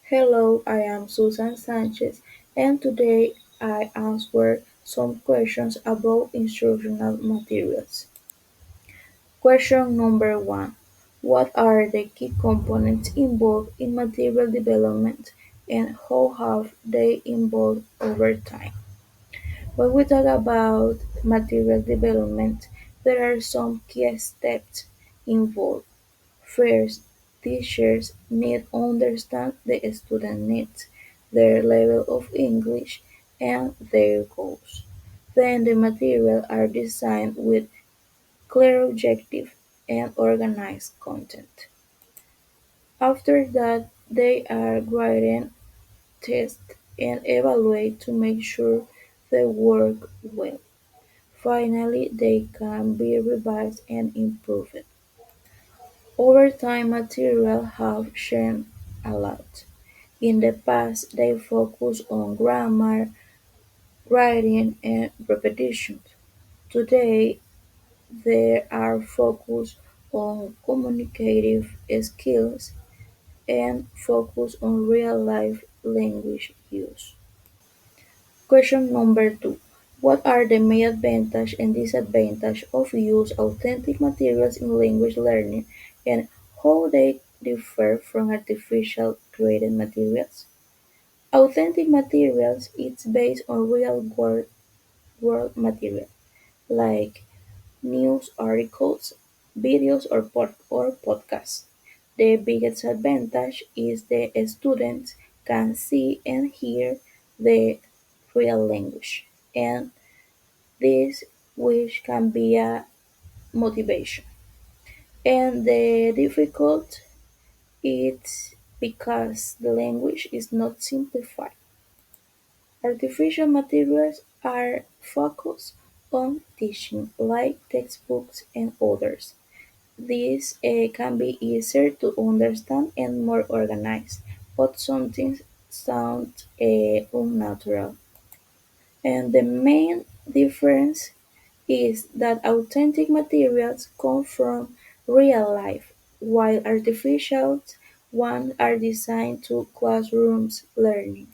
Hello, I am Susan Sanchez, and today I answer some questions about instructional materials. Question number one: what are the key components involved in material development and how have they evolved over time? When we talk about material development, there are some key steps involved. First, teachers need to understand the student needs, their level of English, and their goals. Then the materials are designed with clear objectives and organized content. After that, they are graded, tested, and evaluated to make sure they work well. Finally, they can be revised and improved. Over time materials have changed a lot. In the past they focused on grammar, writing, and repetition. Today they are focused on communicative skills and focus on real-life language use. Question number two: what are the main advantages and disadvantages of using authentic materials in language learning and how they differ from artificial created materials? Authentic materials is based on real world material like news articles, videos or podcasts. The biggest advantage is the students can see and hear the real language, and this which can be a motivation. And the difficult is because the language is not simplified. Artificial materials are focused on teaching, like textbooks and others. These can be easier to understand and more organized, but sometimes sound unnatural. And the main difference is that authentic materials come from real life, while artificial ones are designed to classrooms learning.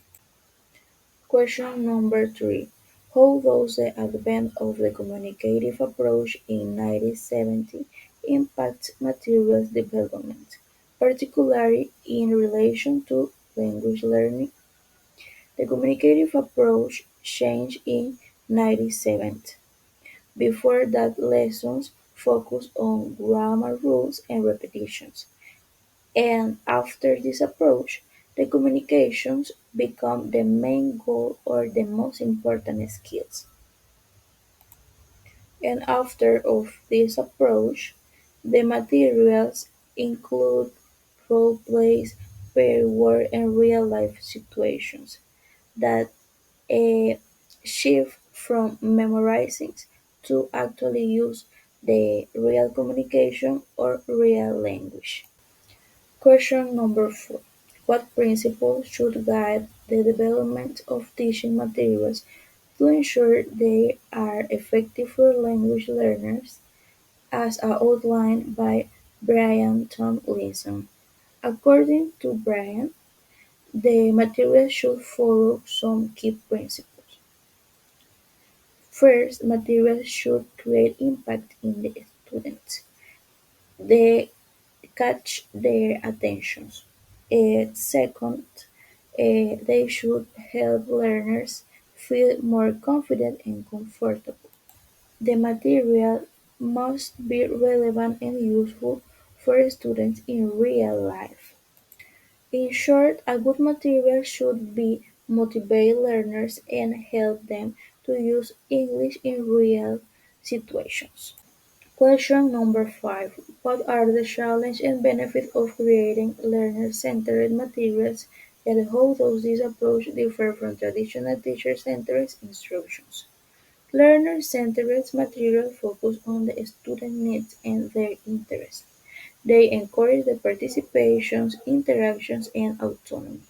Question number three: how does the advent of the communicative approach in 1970 impact materials development, particularly in relation to language learning? The communicative approach changed in 1970. Before that lessons focused on grammar rules and repetitions, and after this approach, the communications become the main goal or the most important skills. And after of this approach, the materials include role plays, pair work, and real life situations that uh, shift from memorizing to actually use the real communication or real language. Question number four: what principles should guide the development of teaching materials to ensure they are effective for language learners, as outlined by Brian Tomlinson? According to Brian, the materials should follow some key principles. First, materials should create impact in the students. They catch their attentions. Second, they should help learners feel more confident and comfortable. The material must be relevant and useful for students in real life. In short, a good material should be motivate learners and help them to use English in real situations. Question number five: what are the challenges and benefits of creating learner-centered materials, and how does this approach differ from traditional teacher-centered instructions? Learner-centered materials focus on the student needs and their interests. They encourage the participations, interactions, and autonomy.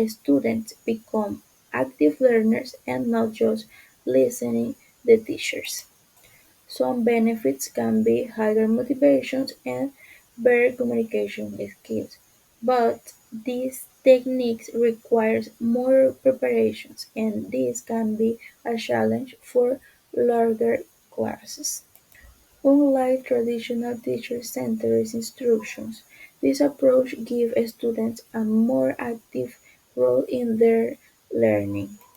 Students become active learners and not just listening the teachers. Some benefits can be higher motivations and better communication skills, but these techniques require more preparations, and this can be a challenge for larger classes. Unlike traditional teacher-centered instruction, this approach gives students a more active role in their learning.